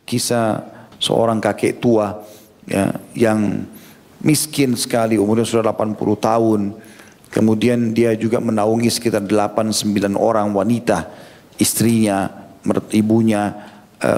kisah seorang kakek tua ya, yang miskin sekali, umurnya sudah 80 tahun. Kemudian dia juga menaungi sekitar 8-9 orang wanita, istrinya, ibunya,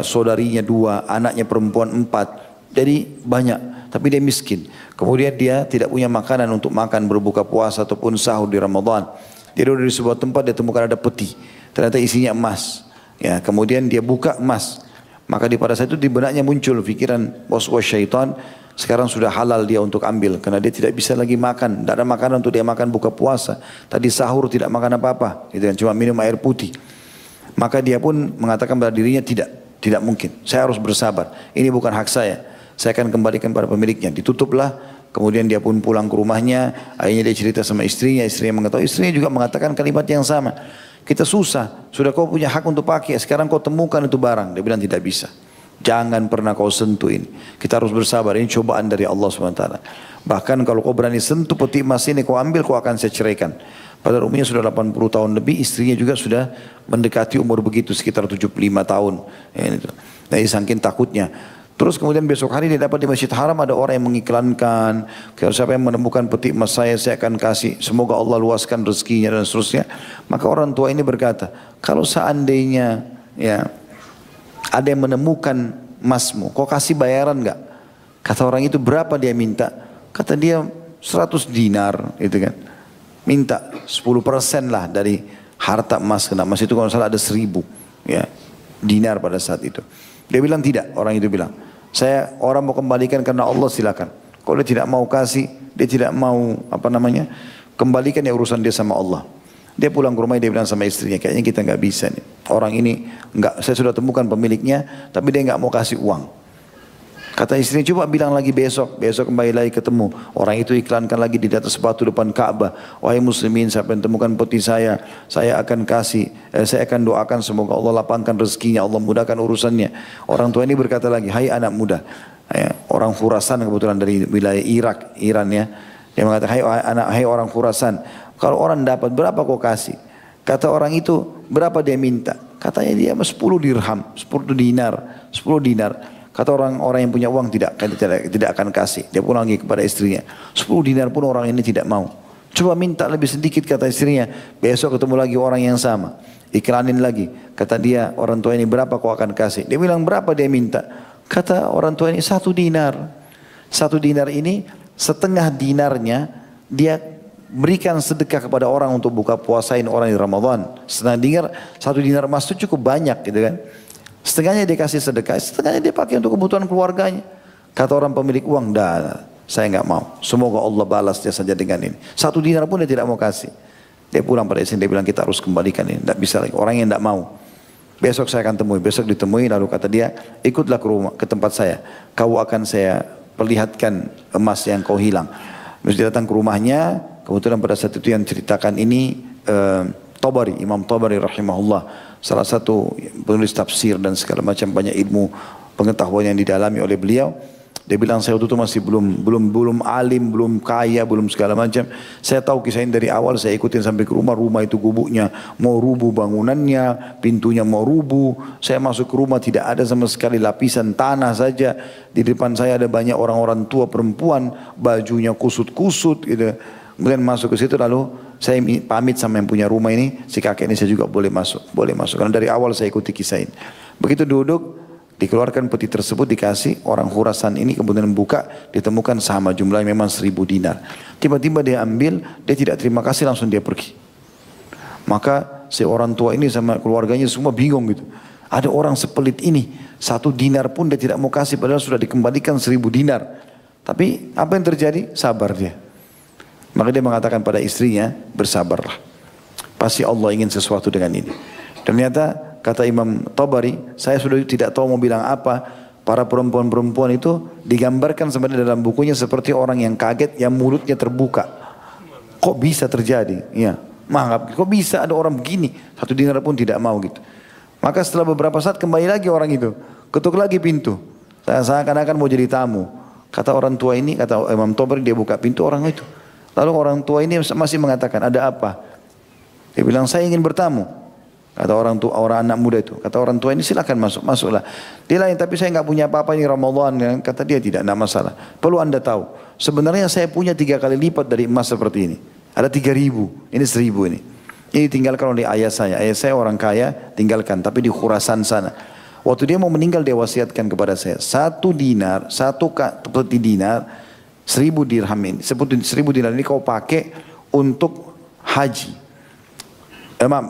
saudarinya 2, anaknya perempuan 4. Jadi banyak, tapi dia miskin. Kemudian dia tidak punya makanan untuk makan berbuka puasa ataupun sahur di Ramadan. Dia duduk di sebuah tempat, dia temukan ada peti. Ternyata isinya emas. Ya, kemudian dia buka emas. Maka pada saat itu di benaknya muncul pikiran was-was syaitan, sekarang sudah halal dia untuk ambil. Karena dia tidak bisa lagi makan. Tidak ada makanan untuk dia makan buka puasa. Tadi sahur tidak makan apa-apa. Gitu kan, cuma minum air putih. Maka dia pun mengatakan pada dirinya tidak mungkin. Saya harus bersabar. Ini bukan hak saya. Saya akan kembalikan pada pemiliknya. Ditutuplah. Kemudian dia pun pulang ke rumahnya. Akhirnya dia cerita sama istrinya. Istrinya mengetahui. Istrinya juga mengatakan kalimat yang sama. Kita susah. Sudah kau punya hak untuk pakai. Sekarang kau temukan itu barang. Dia bilang tidak bisa. Jangan pernah kau sentuh ini. Kita harus bersabar. Ini cobaan dari Allah SWT. Bahkan kalau kau berani sentuh peti emas ini, kau ambil, kau akan saya ceraikan. Padahal umurnya sudah 80 tahun lebih, istrinya juga sudah mendekati umur begitu, sekitar 75 tahun. Jadi saking takutnya. Terus kemudian besok hari dia dapat di Masjid Haram ada orang yang mengiklankan, kalau siapa yang menemukan peti emas saya akan kasih, semoga Allah luaskan rezekinya dan seterusnya. Maka orang tua ini berkata, kalau seandainya ya ada yang menemukan emasmu, kau kasih bayaran enggak? Kata orang itu, berapa dia minta? Kata dia 100 dinar, gitu kan. Minta 10% lah dari harta emas. Karena emas itu kalau salah ada 1.000 ya, dinar pada saat itu. Dia bilang tidak, orang itu bilang, saya orang mau kembalikan karena Allah, silakan. Kalau dia tidak mau kasih, dia tidak mau kembalikan ya urusan dia sama Allah. Dia pulang ke rumah, dia bilang sama istrinya, kayaknya kita nggak bisa nih. Orang ini nggak, saya sudah temukan pemiliknya, tapi dia nggak mau kasih uang. Kata istrinya, coba bilang lagi besok kembali lagi ketemu. Orang itu iklankan lagi di atas batu depan Ka'bah. Wahai muslimin, siapa yang temukan peti saya akan kasih, saya akan doakan semoga Allah lapangkan rezekinya, Allah mudahkan urusannya. Orang tua ini berkata lagi, hai anak muda, orang Khurasan kebetulan dari wilayah Iran ya. Dia mengatakan, hai orang Khurasan, kalau orang dapat berapa kau kasih? Kata orang itu, berapa dia minta? Katanya dia 10 dirham, 10 dinar. Kata orang yang punya uang tidak akan kasih. Dia pulang lagi kepada istrinya. 10 dinar pun orang ini tidak mau. Coba minta lebih sedikit, kata istrinya. Besok ketemu lagi orang yang sama. Iklanin lagi. Kata dia, orang tua ini, berapa kau akan kasih? Dia bilang, berapa dia minta? Kata orang tua ini, 1 dinar. 1 dinar ini, setengah dinarnya dia berikan sedekah kepada orang untuk buka puasain orang di Ramadan. Setengah dinar, 1 dinar emas itu cukup banyak gitu kan. Setengahnya dia kasih sedekah, setengahnya dia pakai untuk kebutuhan keluarganya. Kata orang pemilik uang, dah, saya nggak mau. Semoga Allah balas dia saja dengan ini. 1 dinar pun dia tidak mau kasih. Dia pulang pada istri, dia bilang kita harus kembalikan ini. Tidak bisa lagi, orang yang tidak mau. Besok saya akan temui, besok ditemui, lalu kata dia, ikutlah ke rumah, ke tempat saya. Kau akan saya perlihatkan emas yang kau hilang. Terus dia datang ke rumahnya, kebetulan pada saat itu yang ceritakan ini Tabari, Imam Tabari rahimahullah, salah satu penulis tafsir dan segala macam banyak ilmu pengetahuan yang didalami oleh beliau. Dia bilang, saya waktu itu masih belum alim, belum kaya, belum segala macam. Saya tahu kisah ini dari awal, saya ikutin sampai ke rumah itu gubuknya mau rubuh bangunannya, pintunya mau rubuh. Saya masuk ke rumah tidak ada sama sekali lapisan tanah saja. Di depan saya ada banyak orang-orang tua perempuan, bajunya kusut-kusut gitu. Kemudian masuk ke situ, lalu saya pamit sama yang punya rumah ini, si kakek ini saya juga boleh masuk. Karena dari awal saya ikuti kisah ini. Begitu duduk, dikeluarkan peti tersebut, dikasih orang Khurasan ini, kemudian buka, ditemukan sama jumlahnya memang 1.000 dinar. Tiba-tiba dia ambil, dia tidak terima kasih, langsung dia pergi. Maka si orang tua ini sama keluarganya semua bingung gitu. Ada orang sepelit ini, 1 dinar pun dia tidak mau kasih, padahal sudah dikembalikan 1.000 dinar. Tapi apa yang terjadi? Sabar dia. Maka dia mengatakan pada istrinya, bersabarlah. Pasti Allah ingin sesuatu dengan ini. Ternyata kata Imam Tabari, saya sudah tidak tahu mau bilang apa. Para perempuan-perempuan itu digambarkan sebenarnya dalam bukunya seperti orang yang kaget, yang mulutnya terbuka. Kok bisa terjadi? Ya, kok bisa ada orang begini? 1 dinar pun tidak mau gitu. Maka setelah beberapa saat kembali lagi orang itu, ketuk lagi pintu. Saya seakan-akan mau jadi tamu. Kata orang tua ini, kata Imam Tabari, dia buka pintu orang itu. Lalu orang tua ini masih mengatakan, ada apa? Dia bilang, saya ingin bertamu. Kata orang tua, orang anak muda itu, kata orang tua ini silakan masuk, masuklah. Dia lain, tapi saya nggak punya apa-apa ini Ramadan. Kata dia tidak masalah. Perlu anda tahu, sebenarnya saya punya 3 kali lipat dari emas seperti ini. Ada 3.000, ini 1.000 ini. Ini tinggalkan oleh ayah saya. Ayah saya orang kaya, tinggalkan, tapi di Khurasan sana. Waktu dia mau meninggal dia wasiatkan kepada saya, 1 dinar, 1 dinar, 1.000 dirham ini, 1.000 dinar ini kau pakai untuk haji.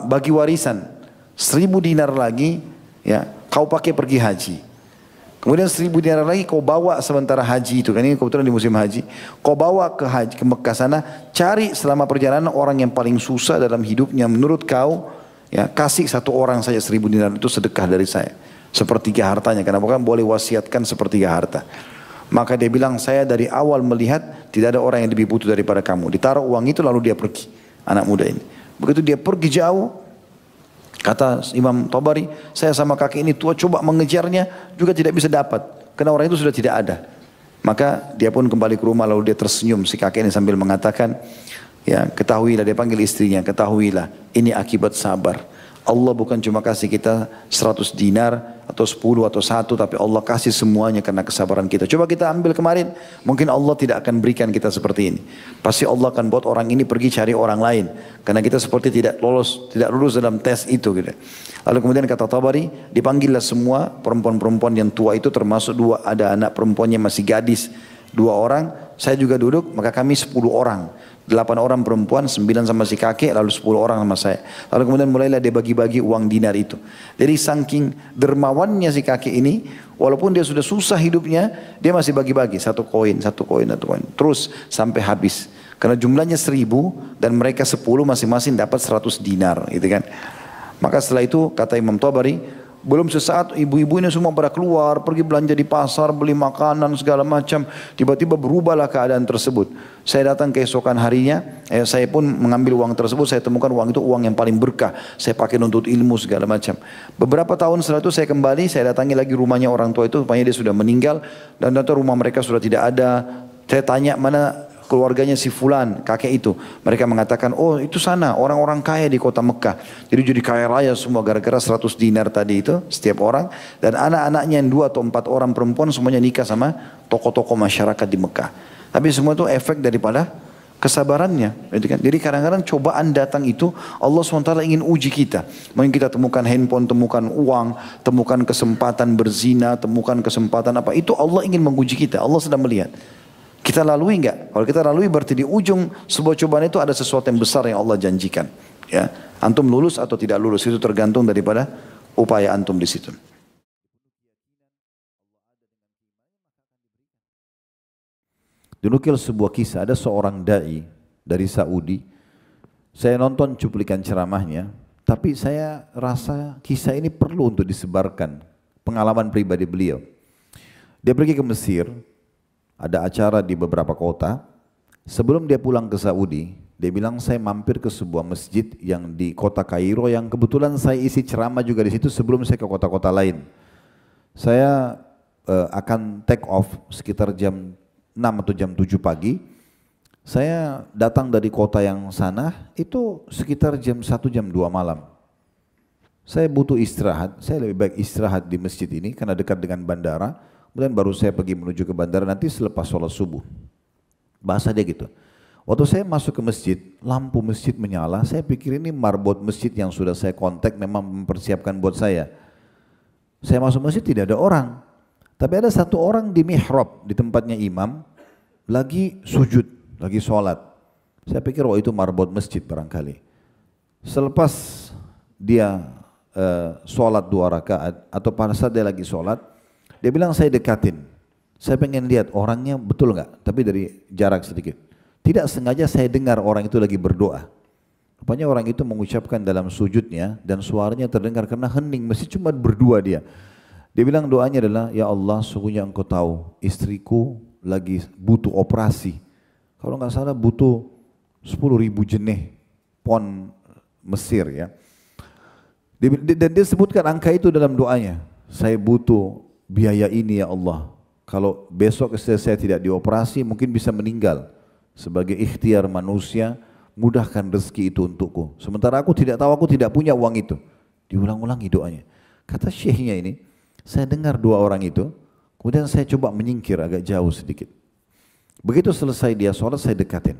Bagi warisan. 1.000 dinar lagi, ya, kau pakai pergi haji. Kemudian 1.000 dinar lagi kau bawa sementara haji itu, kan ini kebetulan di musim haji. Kau bawa ke haji, ke Mekah sana, cari selama perjalanan orang yang paling susah dalam hidupnya menurut kau, ya, kasih 1 orang saja 1.000 dinar itu sedekah dari saya. Sepertiga hartanya, karena bukan boleh wasiatkan sepertiga harta. Maka dia bilang, saya dari awal melihat tidak ada orang yang lebih butuh daripada kamu. Ditaruh uang itu lalu dia pergi, anak muda ini. Begitu dia pergi jauh, kata Imam Tabari, saya sama kakek ini tua coba mengejarnya juga tidak bisa dapat. Karena orang itu sudah tidak ada. Maka dia pun kembali ke rumah lalu dia tersenyum si kakek ini sambil mengatakan, ya ketahuilah, dia panggil istrinya, ketahuilah ini akibat sabar. Allah bukan cuma kasih kita 100 dinar atau 10 atau 1, tapi Allah kasih semuanya karena kesabaran kita. Coba kita ambil kemarin, mungkin Allah tidak akan berikan kita seperti ini. Pasti Allah akan buat orang ini pergi cari orang lain. Karena kita seperti tidak lulus dalam tes itu. Gitu. Lalu kemudian kata Tabari, dipanggillah semua perempuan-perempuan yang tua itu, termasuk 2, ada anak perempuannya masih gadis, 2 orang. Saya juga duduk, maka kami 10 orang. 8 orang perempuan, 9 sama si kakek, lalu 10 orang sama saya. Lalu kemudian mulailah dia bagi-bagi uang dinar itu. Jadi saking dermawannya si kakek ini, walaupun dia sudah susah hidupnya, dia masih bagi-bagi 1 koin, 1 koin, 1 koin. Terus sampai habis. Karena jumlahnya 1.000 dan mereka 10 masing-masing dapat 100 dinar. Gitu kan. Maka setelah itu kata Imam Tabari, belum sesaat ibu-ibu ini semua pada keluar, pergi belanja di pasar, beli makanan segala macam. Tiba-tiba berubahlah keadaan tersebut. Saya datang keesokan harinya, saya pun mengambil uang tersebut, saya temukan uang itu uang yang paling berkah. Saya pakai untuk ilmu segala macam. Beberapa tahun setelah itu saya kembali, saya datangi lagi rumahnya orang tua itu, rupanya dia sudah meninggal. Dan ternyata rumah mereka sudah tidak ada. Saya tanya mana keluarganya si fulan, kakek itu. Mereka mengatakan, oh itu sana orang-orang kaya di kota Mekah. Jadi kaya raya semua gara-gara 100 dinar tadi itu setiap orang. Dan anak-anaknya yang 2 atau 4 orang perempuan semuanya nikah sama tokoh-tokoh masyarakat di Mekah. Tapi semua itu efek daripada kesabarannya. Jadi kadang-kadang cobaan datang itu Allah SWT ingin uji kita. Mungkin kita temukan handphone, temukan uang, temukan kesempatan berzina, temukan kesempatan apa. Itu Allah ingin menguji kita. Allah sedang melihat. Kita lalui enggak? Kalau kita lalui berarti di ujung sebuah cobaan itu ada sesuatu yang besar yang Allah janjikan. Ya, antum lulus atau tidak lulus itu tergantung daripada upaya antum di situ. Dinukil sebuah kisah, ada seorang dai dari Saudi. Saya nonton cuplikan ceramahnya, tapi saya rasa kisah ini perlu untuk disebarkan. Pengalaman pribadi beliau. Dia pergi ke Mesir. Ada acara di beberapa kota. Sebelum dia pulang ke Saudi, dia bilang saya mampir ke sebuah masjid yang di kota Kairo yang kebetulan saya isi ceramah juga di situ sebelum saya ke kota-kota lain. Saya akan take off sekitar jam 6 atau jam 7 pagi. Saya datang dari kota yang sana itu sekitar jam 1 jam 2 malam. Saya butuh istirahat, saya lebih baik istirahat di masjid ini karena dekat dengan bandara. Kemudian baru saya pergi menuju ke bandara nanti selepas sholat subuh. Bahasa dia gitu. Waktu saya masuk ke masjid, lampu masjid menyala, saya pikir ini marbot masjid yang sudah saya kontak memang mempersiapkan buat saya. Saya masuk masjid tidak ada orang. Tapi ada 1 orang di mihrab, di tempatnya imam, lagi sujud, lagi sholat. Saya pikir oh itu marbot masjid barangkali. Selepas dia sholat 2 rakaat, atau pada saat dia lagi sholat, dia bilang saya dekatin, saya pengen lihat orangnya betul nggak, tapi dari jarak sedikit. Tidak sengaja saya dengar orang itu lagi berdoa. Rupanya orang itu mengucapkan dalam sujudnya dan suaranya terdengar karena hening, mesti cuma berdua dia. Dia bilang doanya adalah, ya Allah sungguhnya engkau tahu istriku lagi butuh operasi. Kalau nggak salah butuh 10.000 jenih pon Mesir ya. Dan dia sebutkan angka itu dalam doanya. Saya butuh biaya ini ya Allah. Kalau besok saya tidak dioperasi mungkin bisa meninggal. Sebagai ikhtiar manusia, mudahkan rezeki itu untukku. Sementara aku tidak tahu, aku tidak punya uang itu. Diulang-ulangi doanya. Kata syekhnya ini, saya dengar dua orang itu, kemudian saya coba menyingkir agak jauh sedikit. Begitu selesai dia sholat, saya dekatin.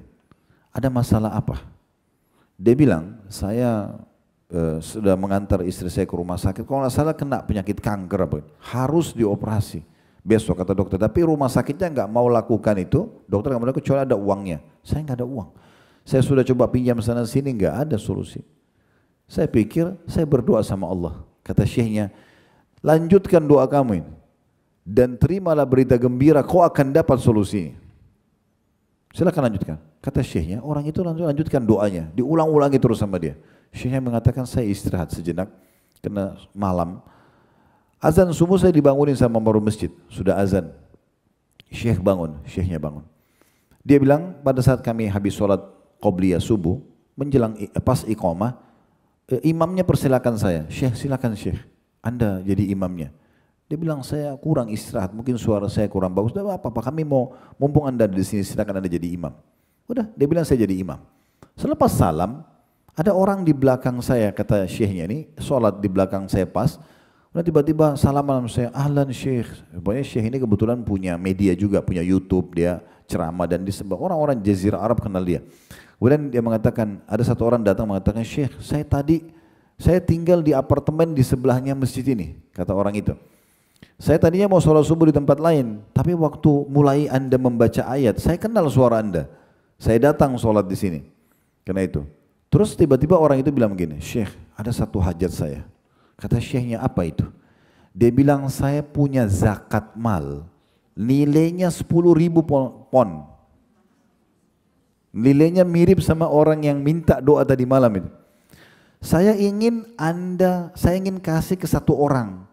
Ada masalah apa? Dia bilang, saya sudah mengantar istri saya ke rumah sakit. Kalau nggak salah kena penyakit kanker apa, harus dioperasi. Besok kata dokter, tapi rumah sakitnya nggak mau lakukan itu. Dokter nggak mau lakukan kecuali ada uangnya. Saya nggak ada uang. Saya sudah coba pinjam sana sini, nggak ada solusi. Saya pikir, saya berdoa sama Allah. Kata syekhnya, lanjutkan doa kamu ini. Dan terimalah berita gembira, kau akan dapat solusi. Silakan lanjutkan. Kata syekhnya, orang itu lanjutkan doanya. Diulang-ulangi terus sama dia. Syekhnya mengatakan, saya istirahat sejenak. Kena malam. Azan subuh saya dibangunin sama baru masjid. Sudah azan. Syekh bangun, syekhnya bangun. Dia bilang, pada saat kami habis sholat qobliyah subuh, menjelang pas iqamah, imamnya persilakan saya, Syekh silakan Syekh, Anda jadi imamnya. Dia bilang saya kurang istirahat, mungkin suara saya kurang bagus. Tidak apa-apa, kami mau mumpung Anda di sini silakan Anda jadi imam. Udah, dia bilang saya jadi imam. Selepas salam, ada orang di belakang saya, kata Syekhnya ini, sholat di belakang saya pas. Udah tiba-tiba salaman saya, ahlan Syekh. Pokoknya Syekh ini kebetulan punya media juga, punya YouTube, dia ceramah dan disebut orang-orang Jazirah Arab kenal dia. Kemudian dia mengatakan, ada satu orang datang mengatakan, Syekh, saya tinggal di apartemen di sebelahnya masjid ini, kata orang itu. Saya tadinya mau sholat subuh di tempat lain, tapi waktu mulai Anda membaca ayat, saya kenal suara Anda. Saya datang sholat di sini, karena itu. Terus tiba-tiba orang itu bilang begini, Syekh, ada satu hajat saya. Kata Syekhnya, apa itu? Dia bilang, saya punya zakat mal, nilainya 10.000 pon. Nilainya mirip sama orang yang minta doa tadi malam itu. Saya ingin kasih ke satu orang.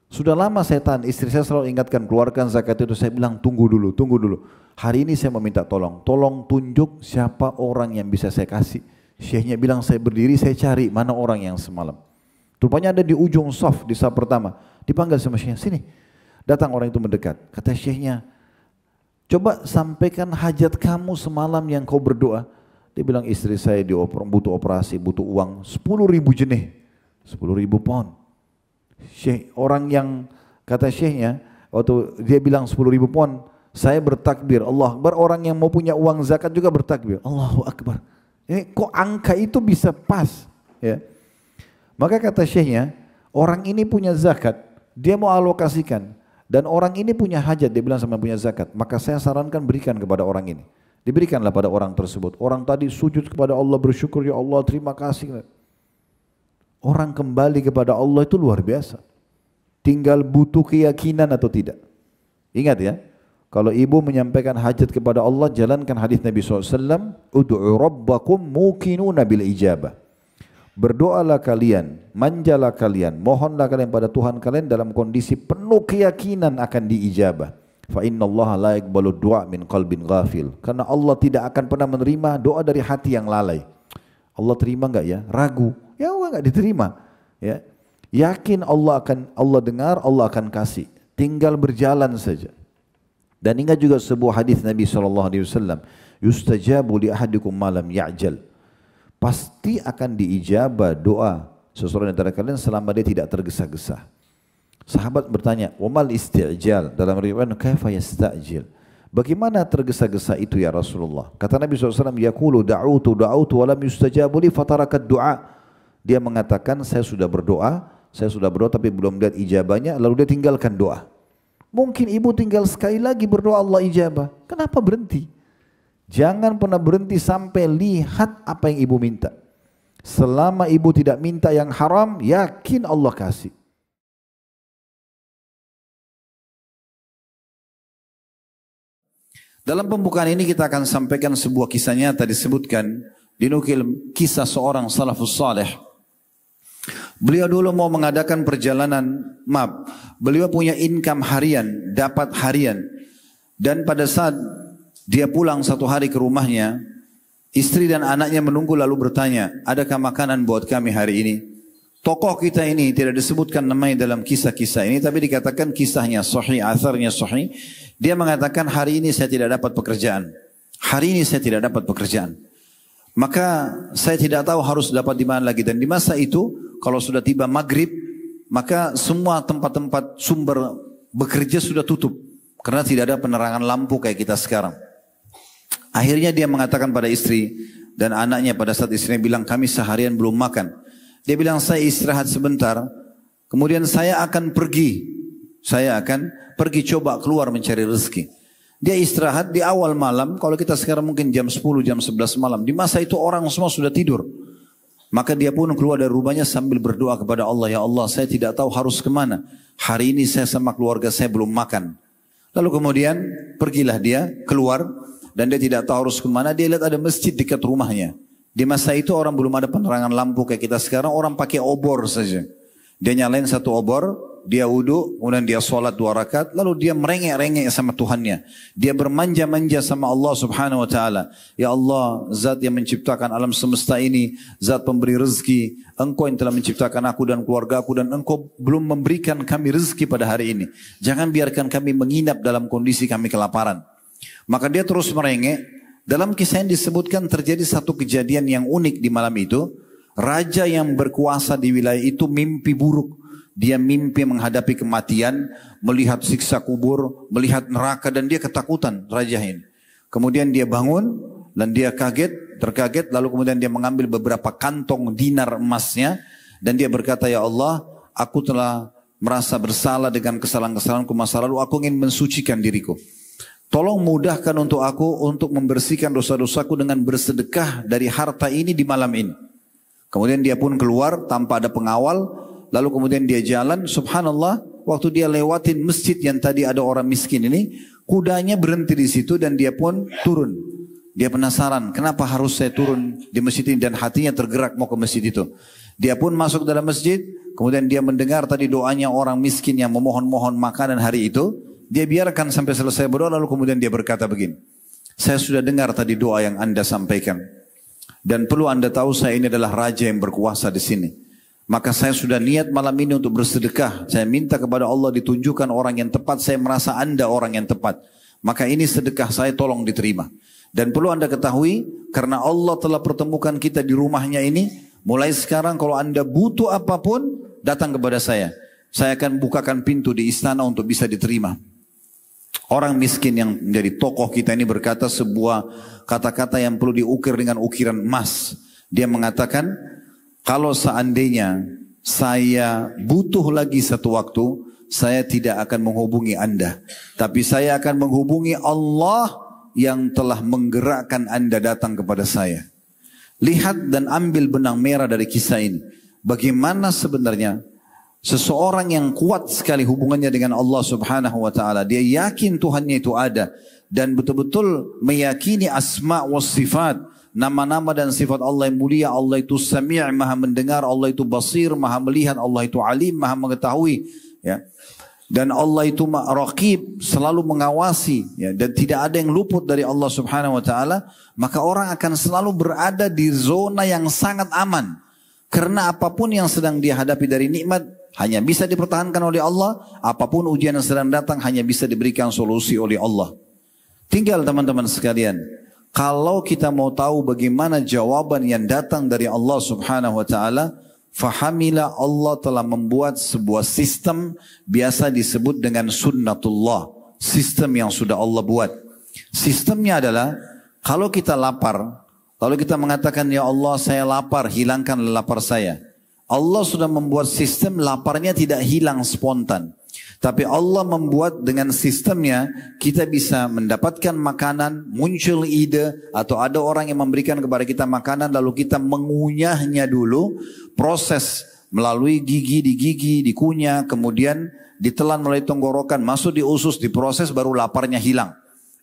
Sudah lama saya tahan, istri saya selalu ingatkan keluarkan zakat itu. Saya bilang tunggu dulu. Hari ini saya meminta tolong tunjuk siapa orang yang bisa saya kasih. Syekhnya bilang saya berdiri, saya cari mana orang yang semalam. Rupanya ada di ujung saf di saf pertama. Dipanggil sama Syekhnya, sini. Datang orang itu mendekat. Kata Syekhnya, coba sampaikan hajat kamu semalam yang kau berdoa. Dia bilang istri saya butuh operasi, butuh uang 10.000 jenih, 10.000 pound. Syekh, orang yang kata Syekhnya, waktu dia bilang 10.000 pound, saya bertakbir, Allah Akbar. Orang yang mau punya uang zakat juga bertakbir, Allahu Akbar. Kok angka itu bisa pas? Ya. Maka kata Syekhnya, orang ini punya zakat, dia mau alokasikan. Dan orang ini punya hajat, dia bilang sama punya zakat. Maka saya sarankan berikan kepada orang ini. Diberikanlah pada orang tersebut. Orang tadi sujud kepada Allah, bersyukur, ya Allah terima kasih. Orang kembali kepada Allah itu luar biasa. Tinggal butuh keyakinan atau tidak. Ingat ya, kalau ibu menyampaikan hajat kepada Allah, jalankan hadis Nabi SAW, Udu'u rabbakum muqinuna bil ijabah. Berdoalah kalian, manjalah kalian, mohonlah kalian pada Tuhan kalian dalam kondisi penuh keyakinan akan diijabah. Fa innallaha la yaqbalu du'a min qalbin ghafil. Karena Allah tidak akan pernah menerima doa dari hati yang lalai. Allah terima enggak ya? Ragu. Ya enggak diterima. Ya. Yakin Allah dengar, Allah akan kasih. Tinggal berjalan saja. Dan ingat juga sebuah hadis Nabi SAW, yustajabu li ahadikum malam ya'jal. Pasti akan diijabah doa seseorang antara kalian selama dia tidak tergesa-gesa. Sahabat bertanya, "Wamal isti'jal?" Dalam riwayat, "Kaifa yasta'jil?" Bagaimana tergesa-gesa itu ya Rasulullah? Kata Nabi SAW, "Yaqulu da'utu wa lam yustajabu li fatarakat du'a." Dia mengatakan, saya sudah berdoa tapi belum lihat ijabahnya, lalu dia tinggalkan doa. Mungkin ibu tinggal sekali lagi berdoa Allah ijabah. Kenapa berhenti? Jangan pernah berhenti sampai lihat apa yang ibu minta. Selama ibu tidak minta yang haram, yakin Allah kasih. Dalam pembukaan ini kita akan sampaikan sebuah kisah nyata disebutkan, dinukil kisah seorang salafus saleh. Beliau dulu mau mengadakan beliau punya income harian, dapat harian. Dan pada saat dia pulang satu hari ke rumahnya, istri dan anaknya menunggu lalu bertanya, adakah makanan buat kami hari ini? Tokoh kita ini tidak disebutkan namanya dalam kisah-kisah ini, tapi dikatakan kisahnya sahih, atharnya sahih. Dia mengatakan hari ini saya tidak dapat pekerjaan. Hari ini saya tidak dapat pekerjaan. Maka saya tidak tahu harus dapat di mana lagi. Dan di masa itu kalau sudah tiba maghrib, maka semua tempat-tempat sumber bekerja sudah tutup. Karena tidak ada penerangan lampu kayak kita sekarang. Akhirnya dia mengatakan pada istri dan anaknya pada saat istrinya bilang, kami seharian belum makan. Dia bilang, saya istirahat sebentar, kemudian saya akan pergi. Saya akan pergi coba keluar mencari rezeki. Dia istirahat di awal malam, kalau kita sekarang mungkin jam 10, jam 11 malam. Di masa itu orang semua sudah tidur. Maka dia pun keluar dari rumahnya sambil berdoa kepada Allah, ya Allah saya tidak tahu harus kemana. Hari ini saya sama keluarga saya belum makan. Lalu kemudian pergilah dia keluar dan dia tidak tahu harus kemana. Dia lihat ada masjid dekat rumahnya. Di masa itu orang belum ada penerangan lampu kayak kita sekarang, orang pakai obor saja. Dia nyalain satu obor, dia wudhu, kemudian dia sholat 2 rakaat, lalu dia merengek-rengek sama Tuhannya. Dia bermanja-manja sama Allah subhanahu wa ta'ala. Ya Allah, zat yang menciptakan alam semesta ini, zat pemberi rezeki, engkau yang telah menciptakan aku dan keluarga aku, dan engkau belum memberikan kami rezeki pada hari ini. Jangan biarkan kami menginap dalam kondisi kami kelaparan. Maka dia terus merengek. Dalam kisah yang disebutkan terjadi satu kejadian yang unik di malam itu. Raja yang berkuasa di wilayah itu mimpi buruk. Dia mimpi menghadapi kematian, melihat siksa kubur, melihat neraka, dan dia ketakutan raja ini. Kemudian dia bangun dan dia terkaget, lalu kemudian dia mengambil beberapa kantong dinar emasnya dan dia berkata, ya Allah, aku telah merasa bersalah dengan kesalahan-kesalahanku masa lalu, aku ingin mensucikan diriku. Tolong mudahkan untuk aku untuk membersihkan dosa-dosaku dengan bersedekah dari harta ini di malam ini. Kemudian dia pun keluar tanpa ada pengawal. Lalu kemudian dia jalan. Subhanallah, waktu dia lewatin masjid yang tadi ada orang miskin ini, kudanya berhenti di situ dan dia pun turun. Dia penasaran, kenapa harus saya turun di masjid ini, dan hatinya tergerak mau ke masjid itu. Dia pun masuk dalam masjid. Kemudian dia mendengar tadi doanya orang miskin yang memohon-mohon makanan hari itu. Dia biarkan sampai selesai berdoa, lalu kemudian dia berkata begini, saya sudah dengar tadi doa yang Anda sampaikan. Dan perlu Anda tahu saya ini adalah raja yang berkuasa di sini. Maka saya sudah niat malam ini untuk bersedekah. Saya minta kepada Allah ditunjukkan orang yang tepat. Saya merasa Anda orang yang tepat. Maka ini sedekah saya, tolong diterima. Dan perlu Anda ketahui, karena Allah telah pertemukan kita di rumahnya ini. Mulai sekarang kalau Anda butuh apapun, datang kepada saya. Saya akan bukakan pintu di istana untuk bisa diterima. Orang miskin yang menjadi tokoh kita ini berkata sebuah kata-kata yang perlu diukir dengan ukiran emas. Dia mengatakan, kalau seandainya saya butuh lagi satu waktu, saya tidak akan menghubungi Anda. Tapi saya akan menghubungi Allah yang telah menggerakkan Anda datang kepada saya. Lihat dan ambil benang merah dari kisah ini. Bagaimana sebenarnya seseorang yang kuat sekali hubungannya dengan Allah subhanahu wa ta'ala. Dia yakin Tuhannya itu ada. Dan betul-betul meyakini asma wa sifat. Nama-nama dan sifat Allah yang mulia. Allah itu sami', maha mendengar. Allah itu basir, maha melihat. Allah itu alim, maha mengetahui. Ya. Dan Allah itu raqib, selalu mengawasi. Ya. Dan tidak ada yang luput dari Allah subhanahu wa ta'ala. Maka orang akan selalu berada di zona yang sangat aman. Karena apapun yang sedang dia hadapi dari nikmat, hanya bisa dipertahankan oleh Allah. Apapun ujian yang sedang datang, hanya bisa diberikan solusi oleh Allah. Tinggal teman-teman sekalian, kalau kita mau tahu bagaimana jawaban yang datang dari Allah subhanahu wa ta'ala, fahamilah Allah telah membuat sebuah sistem, biasa disebut dengan sunnatullah. Sistem yang sudah Allah buat. Sistemnya adalah, kalau kita lapar, lalu kita mengatakan, ya Allah saya lapar, hilangkan lapar saya. Allah sudah membuat sistem laparnya tidak hilang spontan. Tapi Allah membuat dengan sistemnya kita bisa mendapatkan makanan, muncul ide, atau ada orang yang memberikan kepada kita makanan lalu kita mengunyahnya dulu. Proses melalui gigi, dikunyah, kemudian ditelan melalui tenggorokan, masuk di usus, diproses, baru laparnya hilang.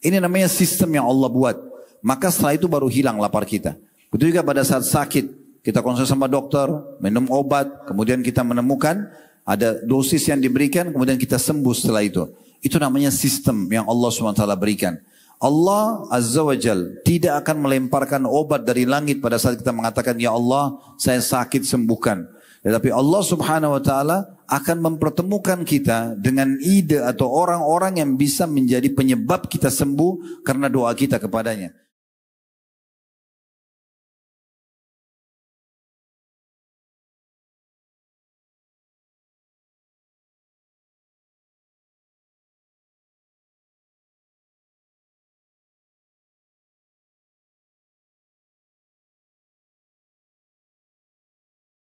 Ini namanya sistem yang Allah buat. Maka setelah itu baru hilang lapar kita. Betul juga pada saat sakit. Kita konsul sama dokter, minum obat, kemudian kita menemukan ada dosis yang diberikan, kemudian kita sembuh setelah itu. Itu namanya sistem yang Allah SWT berikan. Allah Azza wa Jal tidak akan melemparkan obat dari langit pada saat kita mengatakan, ya Allah saya sakit sembuhkan. Tetapi Allah Subhanahu wa Ta'ala akan mempertemukan kita dengan ide atau orang-orang yang bisa menjadi penyebab kita sembuh karena doa kita kepadanya.